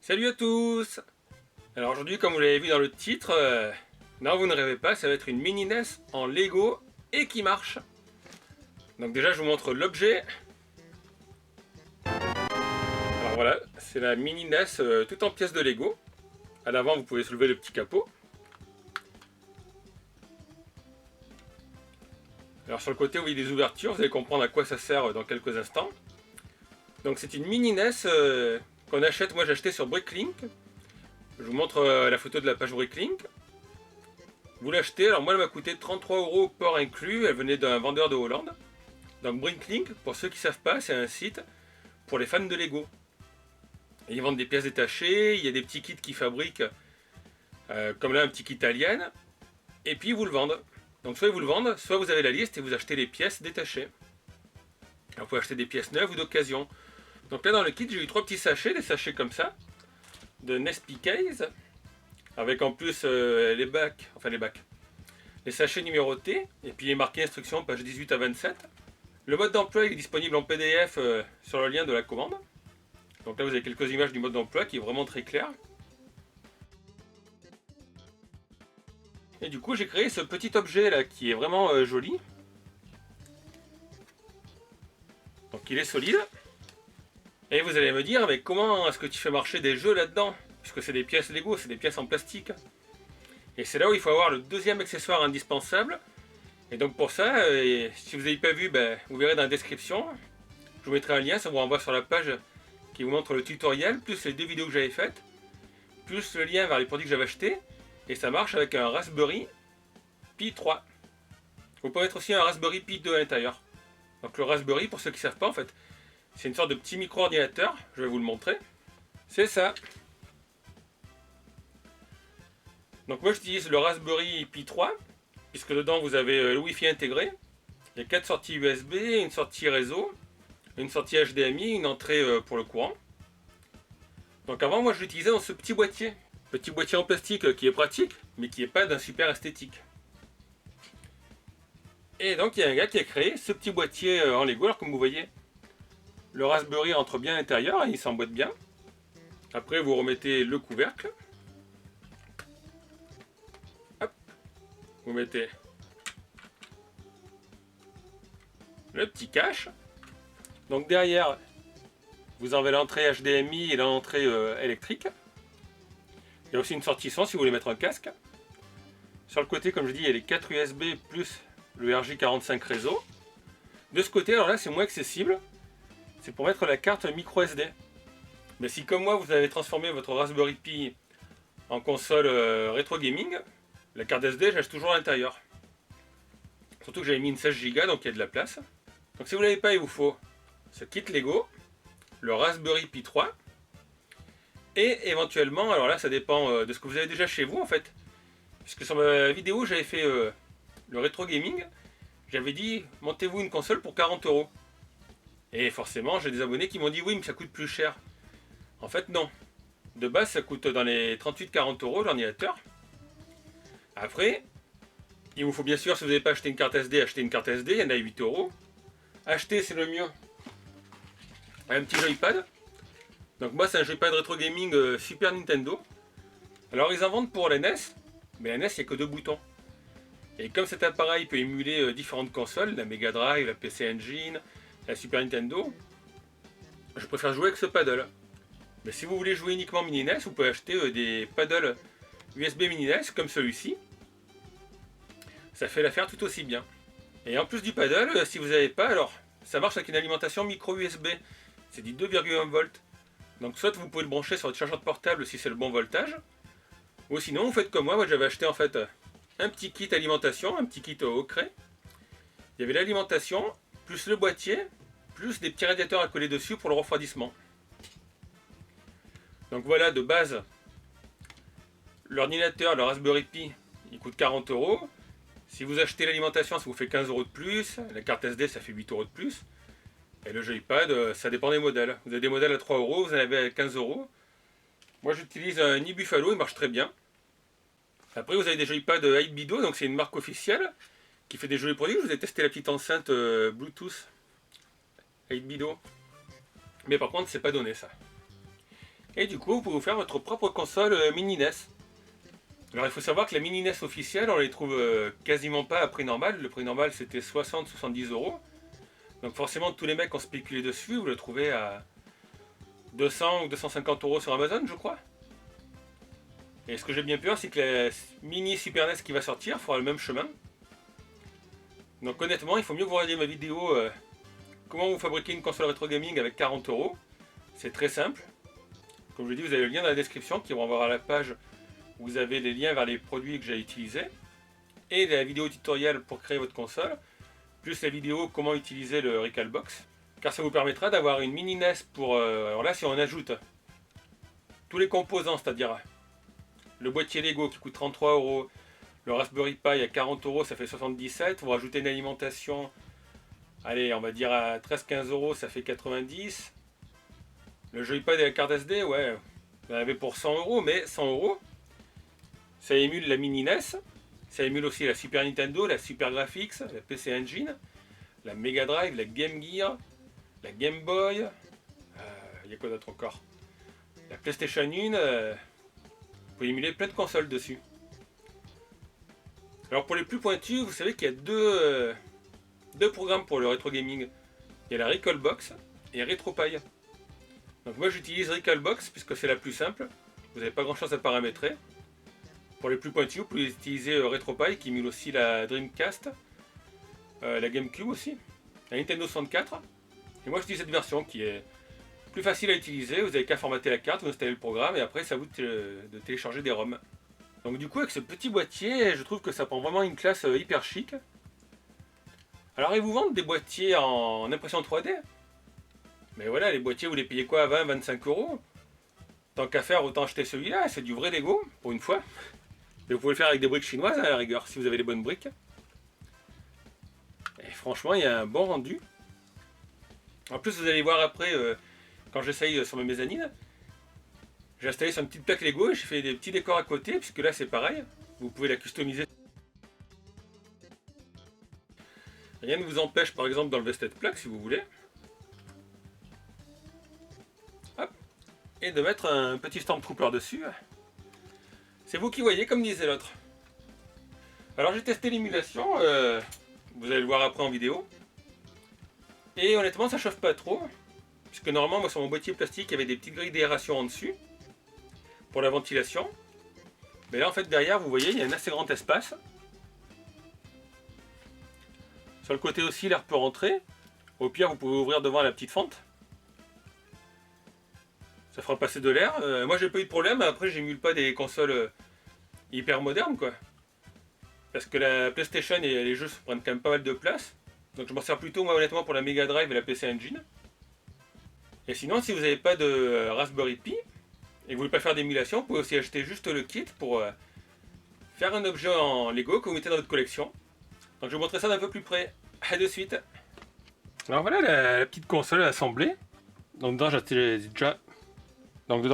Salut à tous. Alors aujourd'hui, comme vous l'avez vu dans le titre, non vous ne rêvez pas, ça va être une mini NES en Lego et qui marche. Donc déjà je vous montre l'objet. Alors voilà, c'est la mini NES tout en pièces de Lego. À l'avant vous pouvez soulever le petit capot. Alors sur le côté vous voyez des ouvertures, vous allez comprendre à quoi ça sert dans quelques instants. Donc c'est une mini NES qu'on achète, moi j'ai acheté sur Bricklink. Je vous montre la photo de la page Bricklink. Vous l'achetez, alors moi elle m'a coûté 33 € port inclus, elle venait d'un vendeur de Hollande. Donc Bricklink, pour ceux qui ne savent pas, c'est un site pour les fans de Lego. Et ils vendent des pièces détachées, il y a des petits kits qu'ils fabriquent, comme là un petit kit Alien, et puis ils vous le vendent. Donc soit ils vous le vendent, soit vous avez la liste et vous achetez les pièces détachées. Alors vous pouvez acheter des pièces neuves ou d'occasion. Donc là dans le kit j'ai eu 3 petits sachets, des sachets comme ça, de Nespi Case, avec en plus les sachets numérotés, et puis il est marqué instruction page 18 à 27. Le mode d'emploi est disponible en PDF sur le lien de la commande. Donc là vous avez quelques images du mode d'emploi qui est vraiment très clair. Et du coup j'ai créé ce petit objet là qui est vraiment joli. Donc il est solide. Et vous allez me dire, mais comment est-ce que tu fais marcher des jeux là-dedans? Puisque c'est des pièces Lego, c'est des pièces en plastique. Et c'est là où il faut avoir le deuxième accessoire indispensable. Et donc pour ça, si vous n'avez pas vu, vous verrez dans la description. Je vous mettrai un lien, ça vous renvoie sur la page qui vous montre le tutoriel, plus les 2 vidéos que j'avais faites, plus le lien vers les produits que j'avais achetés. Et ça marche avec un Raspberry Pi 3. Vous pouvez mettre aussi un Raspberry Pi 2 à l'intérieur. Donc le Raspberry, pour ceux qui ne savent pas en fait, c'est une sorte de petit micro-ordinateur, je vais vous le montrer. C'est ça. Donc moi j'utilise le Raspberry Pi 3, puisque dedans vous avez le Wi-Fi intégré. Il y a 4 sorties USB, une sortie réseau, une sortie HDMI, une entrée pour le courant. Donc avant moi je l'utilisais dans ce petit boîtier. Petit boîtier en plastique qui est pratique, mais qui n'est pas d'un super esthétique. Et donc il y a un gars qui a créé ce petit boîtier en Lego, alors comme vous voyez, le Raspberry entre bien à l'intérieur et il s'emboîte bien. Après vous remettez le couvercle. Hop. Vous mettez le petit cache. Donc derrière, vous avez l'entrée HDMI et l'entrée électrique. Il y a aussi une sortie son si vous voulez mettre un casque. Sur le côté, comme je dis, il y a les 4 USB plus le RJ45 réseau. De ce côté, alors là, c'est moins accessible. C'est pour mettre la carte micro SD. Mais si comme moi, vous avez transformé votre Raspberry Pi en console rétro gaming, la carte SD, j'achète toujours à l'intérieur. Surtout que j'avais mis une 16 Go, donc il y a de la place. Donc si vous ne l'avez pas, il vous faut ce kit Lego, le Raspberry Pi 3, et éventuellement, alors là ça dépend de ce que vous avez déjà chez vous en fait, puisque sur ma vidéo j'avais fait le rétro gaming, j'avais dit montez-vous une console pour 40 €. Et forcément j'ai des abonnés qui m'ont dit oui mais ça coûte plus cher. En fait non, de base ça coûte dans les 38-40 € l'ordinateur. Après, il vous faut bien sûr, si vous n'avez pas acheté une carte SD, acheter une carte SD, il y en a 8 €. Acheter c'est le mieux un petit joypad. Donc moi c'est un joypad rétro gaming Super Nintendo. Alors ils en vendent pour la NES, mais la NES il n'y a que 2 boutons. Et comme cet appareil peut émuler différentes consoles, la Mega Drive, la PC Engine, la Super Nintendo, je préfère jouer avec ce paddle. Mais si vous voulez jouer uniquement mini NES, vous pouvez acheter des paddles USB mini NES comme celui-ci. Ça fait l'affaire tout aussi bien. Et en plus du paddle, si vous n'avez pas, alors ça marche avec une alimentation micro USB. C'est du 2,1 volts. Donc soit vous pouvez le brancher sur votre chargeur de portable si c'est le bon voltage, ou sinon vous faites comme moi j'avais acheté en fait un petit kit alimentation, un petit kit au craie. Il y avait l'alimentation, plus le boîtier, plus des petits radiateurs à coller dessus pour le refroidissement. Donc voilà, de base, l'ordinateur, le Raspberry Pi, il coûte 40 €. Si vous achetez l'alimentation, ça vous fait 15 € de plus, la carte SD ça fait 8 € de plus. Et le joypad, ça dépend des modèles. Vous avez des modèles à 3 €, vous en avez à 15 €. Moi j'utilise un iBuffalo, il marche très bien. Après vous avez des joypads 8bido, donc c'est une marque officielle qui fait des jolis produits. Je vous ai testé la petite enceinte Bluetooth 8bido. Mais par contre c'est pas donné ça. Et du coup, vous pouvez vous faire votre propre console mini NES. Alors il faut savoir que la mini NES officielle, on les trouve quasiment pas à prix normal. Le prix normal c'était 60-70 euros. Donc forcément tous les mecs ont spéculé dessus, vous le trouvez à 200 ou 250 euros sur Amazon je crois. Et ce que j'ai bien peur c'est que la mini Super NES qui va sortir fera le même chemin. Donc honnêtement il faut mieux que vous regardiez ma vidéo comment vous fabriquer une console rétro gaming avec 40 euros. C'est très simple. Comme je l'ai dit, vous avez le lien dans la description qui renvoie à la page où vous avez les liens vers les produits que j'ai utilisés. Et la vidéo tutoriel pour créer votre console. Plus la vidéo comment utiliser le Recalbox. Car ça vous permettra d'avoir une mini NES pour... alors là si on ajoute tous les composants, c'est-à-dire le boîtier Lego qui coûte 33 euros, le Raspberry Pi à 40 euros, ça fait 77. Vous rajoutez une alimentation, allez on va dire à 13-15 euros, ça fait 90. Le joypad et la carte SD, ouais, vous en avez pour 100 euros, mais 100 euros, ça émule la mini NES, ça émule aussi la Super Nintendo, la Super Graphics, la PC Engine, la Mega Drive, la Game Gear, la Game Boy, il y a quoi d'autre encore? La PlayStation 1, vous pouvez émuler plein de consoles dessus. Alors pour les plus pointus, vous savez qu'il y a deux programmes pour le rétro gaming. Il y a la Recalbox et RetroPie. Donc moi j'utilise Recalbox puisque c'est la plus simple. Vous n'avez pas grand chose à paramétrer. Pour les plus pointus, vous pouvez utiliser RetroPie qui émule aussi la Dreamcast, la GameCube aussi, la Nintendo 64. Et moi j'utilise cette version qui est plus facile à utiliser. Vous n'avez qu'à formater la carte, vous installez le programme et après ça vous de télécharger des ROM. Donc du coup avec ce petit boîtier, je trouve que ça prend vraiment une classe hyper chic. Alors ils vous vendent des boîtiers en impression 3D. Mais voilà, les boîtiers vous les payez quoi, 20-25 euros. Tant qu'à faire, autant acheter celui-là, c'est du vrai Lego, pour une fois. Et vous pouvez le faire avec des briques chinoises à la rigueur, si vous avez les bonnes briques. Et franchement, il y a un bon rendu. En plus, vous allez voir après, quand j'essaye sur ma mezzanine, j'ai installé sur une petite plaque Lego et j'ai fait des petits décors à côté, puisque là c'est pareil. Vous pouvez la customiser. Rien ne vous empêche, par exemple, d'enlever cette plaque si vous voulez. Hop. Et de mettre un petit Stormtrooper dessus. C'est vous qui voyez, comme disait l'autre. Alors j'ai testé l'émulation, vous allez le voir après en vidéo. Et honnêtement, ça chauffe pas trop. Puisque normalement, moi sur mon boîtier plastique, il y avait des petites grilles d'aération en dessus. Pour la ventilation. Mais là en fait derrière, vous voyez, il y a un assez grand espace. Sur le côté aussi, l'air peut rentrer. Au pire, vous pouvez ouvrir devant la petite fente. Ça fera passer de l'air. Moi j'ai pas eu de problème, après j'émule pas des consoles hyper modernes quoi. Parce que la PlayStation et les jeux prennent quand même pas mal de place. Donc je m'en sers plutôt moi honnêtement pour la Mega Drive et la PC Engine. Et sinon si vous n'avez pas de Raspberry Pi et que vous voulez pas faire d'émulation, vous pouvez aussi acheter juste le kit pour faire un objet en Lego que vous mettez dans votre collection. Donc je vais vous montrer ça d'un peu plus près. A de suite. Alors voilà la petite console assemblée. Donc dedans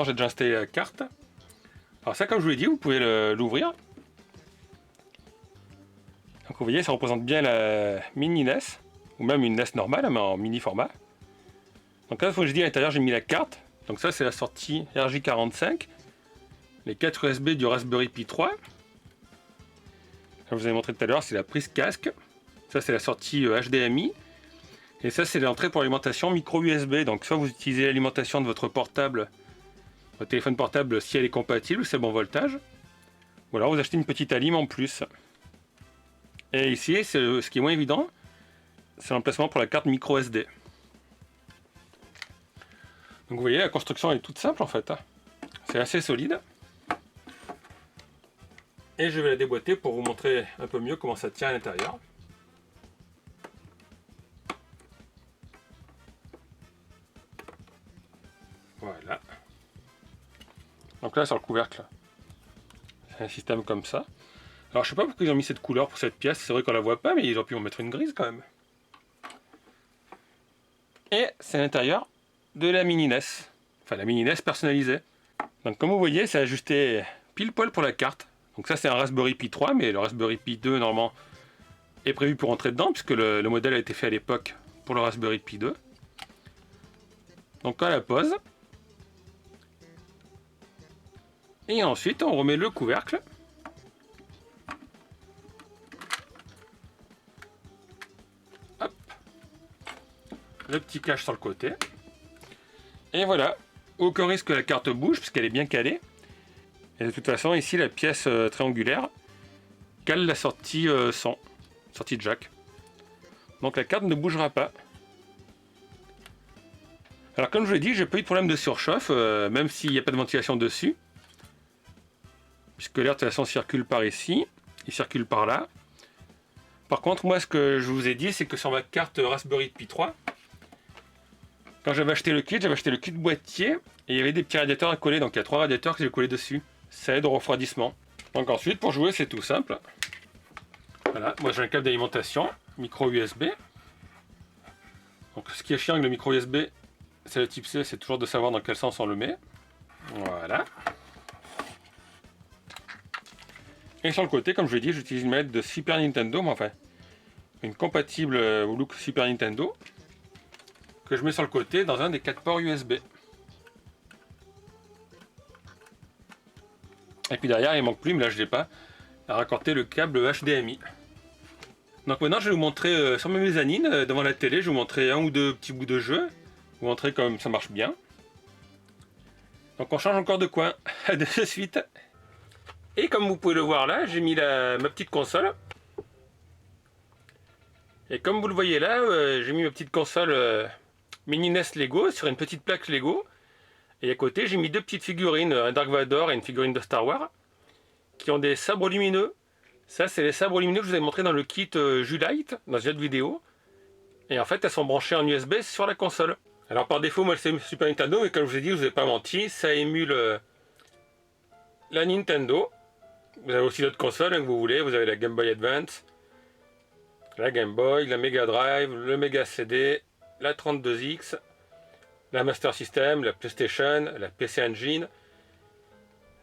j'ai déjà installé la carte. Alors ça comme je vous l'ai dit, vous pouvez l'ouvrir. Donc vous voyez ça représente bien la mini NES. Ou même une NES normale mais en mini format. Donc là, comme je dis à l'intérieur, j'ai mis la carte. Donc ça, c'est la sortie RJ45. Les 4 USB du Raspberry Pi 3. Comme je vous avais montré tout à l'heure, c'est la prise casque. Ça, c'est la sortie HDMI. Et ça, c'est l'entrée pour l'alimentation micro USB. Donc soit vous utilisez l'alimentation de votre portable, votre téléphone portable, si elle est compatible, c'est bon voltage. Ou alors vous achetez une petite alim en plus. Et ici, ce qui est moins évident, c'est l'emplacement pour la carte micro SD. Donc vous voyez, la construction est toute simple en fait. C'est assez solide. Et je vais la déboîter pour vous montrer un peu mieux comment ça tient à l'intérieur. Voilà. Donc là sur le couvercle, c'est un système comme ça. Alors je sais pas pourquoi ils ont mis cette couleur pour cette pièce, c'est vrai qu'on la voit pas, mais ils ont pu en mettre une grise quand même. Et c'est l'intérieur de la mini NES. Enfin la mini NES personnalisée. Donc comme vous voyez, c'est ajusté pile poil pour la carte. Donc ça c'est un Raspberry Pi 3, mais le Raspberry Pi 2 normalement est prévu pour entrer dedans, puisque le modèle a été fait à l'époque pour le Raspberry Pi 2. Donc quand on la pose, Et ensuite on remet le couvercle. Hop. Le petit cache sur le côté. Et voilà, aucun risque que la carte bouge puisqu'elle est bien calée. Et de toute façon ici la pièce triangulaire cale la sortie sortie jack. Donc la carte ne bougera pas. Alors comme je vous l'ai dit, j'ai pas eu de problème de surchauffe, même s'il n'y a pas de ventilation dessus. Puisque l'air de toute façon circule par ici, il circule par là. Par contre, moi ce que je vous ai dit, c'est que sur ma carte Raspberry Pi 3, quand j'avais acheté le kit boîtier, et il y avait des petits radiateurs à coller, donc il y a 3 radiateurs que j'ai collés dessus. Ça aide au refroidissement. Donc ensuite, pour jouer, c'est tout simple. Voilà, moi j'ai un câble d'alimentation, micro USB. Donc ce qui est chiant avec le micro USB, c'est le type C, c'est toujours de savoir dans quel sens on le met. Voilà. Et sur le côté, comme je l'ai dit, j'utilise une manette de Super Nintendo, mais enfin, une compatible au look Super Nintendo, que je mets sur le côté dans un des 4 ports USB. Et puis derrière, il manque plus, mais là je l'ai pas, à raccorder le câble HDMI. Donc maintenant, je vais vous montrer sur ma mezzanine, devant la télé, je vais vous montrer un ou deux petits bouts de jeu, vous montrer comme ça marche bien. Donc on change encore de coin, de suite. Et comme vous pouvez le voir là, j'ai mis ma petite console. Et comme vous le voyez là, j'ai mis ma petite console mini NES Lego sur une petite plaque Lego. Et à côté, j'ai mis deux petites figurines, un Dark Vador et une figurine de Star Wars, qui ont des sabres lumineux. Ça, c'est les sabres lumineux que je vous avais montré dans le kit Julight, dans une autre vidéo. Et en fait, elles sont branchées en USB sur la console. Alors par défaut, moi c'est Super Nintendo, mais comme je vous ai dit, je vous ai pas menti, ça émule la Nintendo. Vous avez aussi d'autres consoles hein, que vous voulez, vous avez la Game Boy Advance, la Game Boy, la Mega Drive, le Mega CD, la 32X, la Master System, la PlayStation, la PC Engine.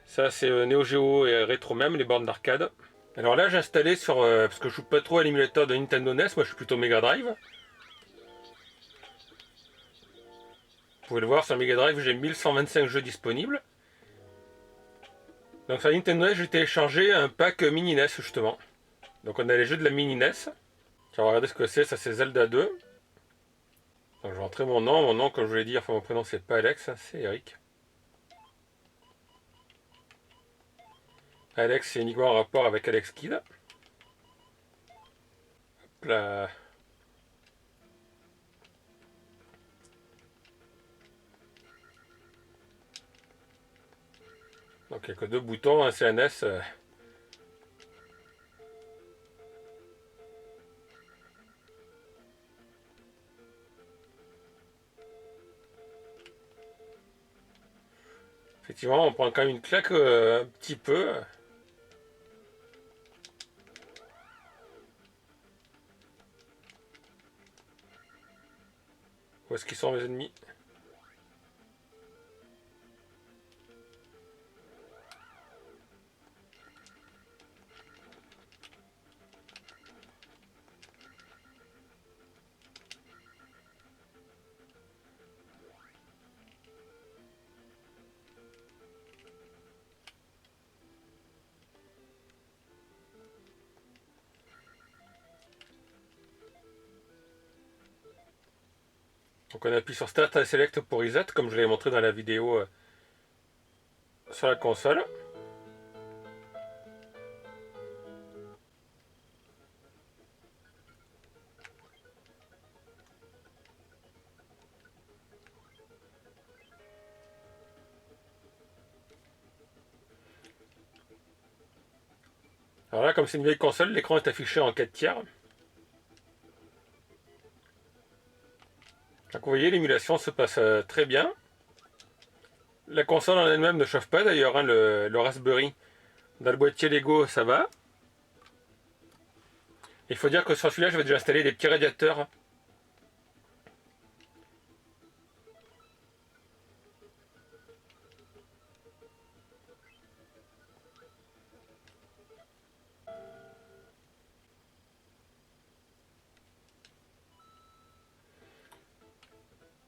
Ça c'est Neo Geo et Retro même, les bornes d'arcade. Alors là j'ai installé sur, parce que je joue pas trop à l'émulateur de Nintendo NES, moi je suis plutôt Mega Drive. Vous pouvez le voir sur Mega Drive, j'ai 1125 jeux disponibles. Donc sur Nintendo NES, j'ai téléchargé un pack mini NES justement. Donc on a les jeux de la mini NES. On va regarder ce que c'est, ça c'est Zelda 2. Donc je vais rentrer mon nom comme je vous l'ai dit, enfin mon prénom c'est pas Alex, c'est Eric. Alex c'est uniquement en rapport avec Alex Kidd. Hop là. Donc il n'y a que deux boutons, un CNS. Effectivement, on prend quand même une claque un petit peu. Où est-ce qu'ils sont mes ennemis? Donc on appuie sur Start et Select pour reset, comme je l'ai montré dans la vidéo sur la console. Alors là, comme c'est une vieille console, l'écran est affiché en 4 tiers. Donc vous voyez, l'émulation se passe très bien. La console en elle-même ne chauffe pas d'ailleurs, hein, le Raspberry. Dans le boîtier Lego, ça va. Il faut dire que sur celui-là, j'avais déjà installé des petits radiateurs.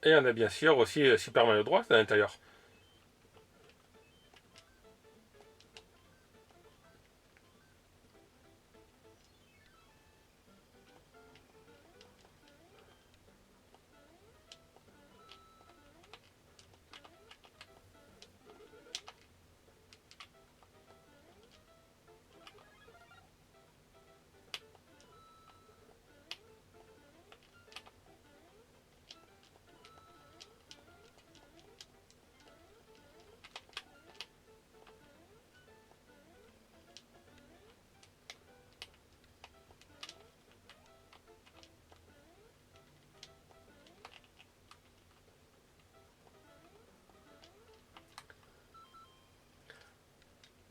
Et on a bien sûr aussi Super Mario Bros à l'intérieur.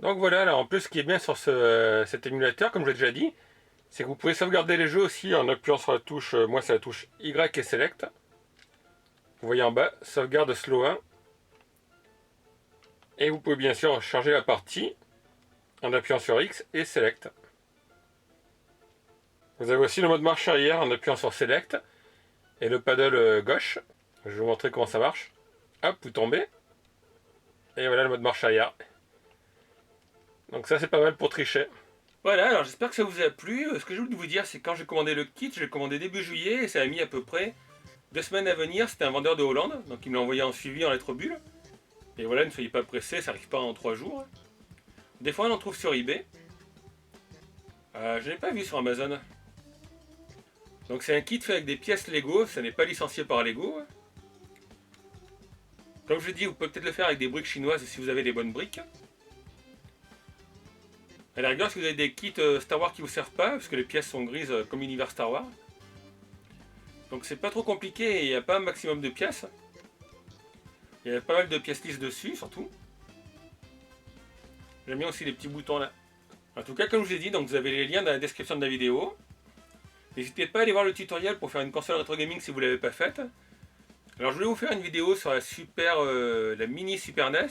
Donc voilà, alors en plus ce qui est bien sur cet émulateur, comme je l'ai déjà dit, c'est que vous pouvez sauvegarder les jeux aussi en appuyant sur la touche, moi c'est la touche Y et Select. Vous voyez en bas, sauvegarde slow 1. Et vous pouvez bien sûr charger la partie en appuyant sur X et Select. Vous avez aussi le mode marche arrière en appuyant sur Select et le paddle gauche. Je vais vous montrer comment ça marche. Hop, vous tombez. Et voilà le mode marche arrière. Donc ça c'est pas mal pour tricher. Voilà, alors j'espère que ça vous a plu. Ce que je voulais vous dire, c'est que quand j'ai commandé le kit, j'ai commandé début juillet et ça a mis à peu près 2 semaines à venir. C'était un vendeur de Hollande, donc il me l'a envoyé en suivi en lettres bulles. Et voilà, ne soyez pas pressés, ça n'arrive pas en 3 jours. Des fois on en trouve sur eBay. Je n'ai pas vu sur Amazon. Donc c'est un kit fait avec des pièces Lego, ça n'est pas licencié par Lego. Comme je dis, vous pouvez peut-être le faire avec des briques chinoises si vous avez des bonnes briques. À la rigueur, si vous avez des kits Star Wars qui vous servent pas, parce que les pièces sont grises comme l'univers Star Wars. Donc c'est pas trop compliqué et il n'y a pas un maximum de pièces. Il y a pas mal de pièces lisses dessus surtout. J'aime bien aussi les petits boutons là. En tout cas, comme je vous ai dit, donc vous avez les liens dans la description de la vidéo. N'hésitez pas à aller voir le tutoriel pour faire une console rétro gaming si vous ne l'avez pas faite. Alors je voulais vous faire une vidéo sur la mini Super NES.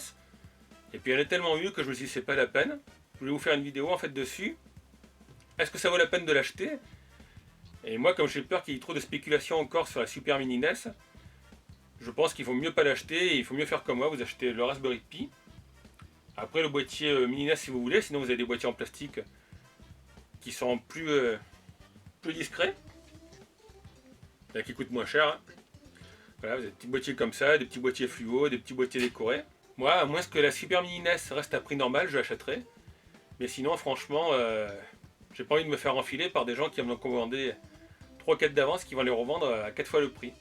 Et puis elle est tellement vue que je me suis dit c'est pas la peine. Je voulais vous faire une vidéo en fait dessus. Est-ce que ça vaut la peine de l'acheter? Et moi, comme j'ai peur qu'il y ait trop de spéculation encore sur la Super Mini NES, je pense qu'il faut mieux pas l'acheter et il faut mieux faire comme moi, vous achetez le Raspberry Pi. Après le boîtier Mini NES si vous voulez, sinon vous avez des boîtiers en plastique qui sont plus discrets, et qui coûtent moins cher. Hein. Voilà, vous avez des petits boîtiers comme ça, des petits boîtiers fluo, des petits boîtiers décorés. Moi, à moins que la Super Mini NES reste à prix normal, je l'achèterai. Mais sinon, franchement, j'ai pas envie de me faire enfiler par des gens qui vont me commander 3-4 d'avance qui vont les revendre à 4 fois le prix.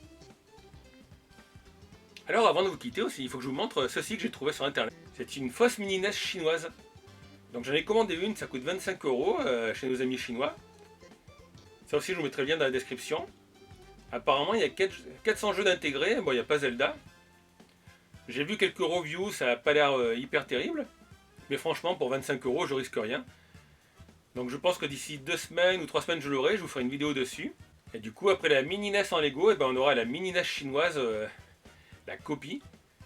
Alors avant de vous quitter aussi, il faut que je vous montre ceci que j'ai trouvé sur internet. C'est une fausse mini NES chinoise. Donc j'en ai commandé une, ça coûte 25 € chez nos amis chinois. Ça aussi je vous mettrai le lien dans la description. Apparemment il y a 400 jeux d'intégrer, bon il n'y a pas Zelda. J'ai vu quelques reviews, ça n'a pas l'air hyper terrible. Mais franchement pour 25 € je risque rien. Donc je pense que d'ici 2 semaines ou 3 semaines je l'aurai, je vous ferai une vidéo dessus. Et du coup après la mini NES en Lego, on aura la mini NES chinoise, la copie.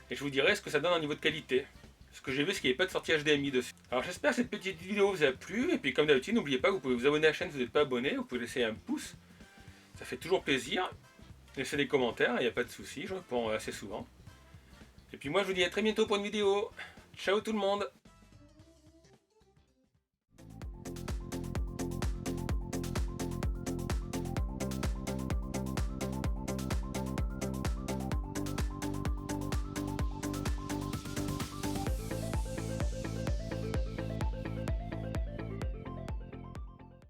Et je vous dirai ce que ça donne en niveau de qualité. Ce que j'ai vu, c'est qu'il n'y avait pas de sortie HDMI dessus. Alors j'espère que cette petite vidéo vous a plu. Et puis comme d'habitude, n'oubliez pas que vous pouvez vous abonner à la chaîne si vous n'êtes pas abonné. Vous pouvez laisser un pouce. Ça fait toujours plaisir. Laissez des commentaires, il n'y a pas de souci, je réponds assez souvent. Et puis moi je vous dis à très bientôt pour une vidéo. Ciao tout le monde!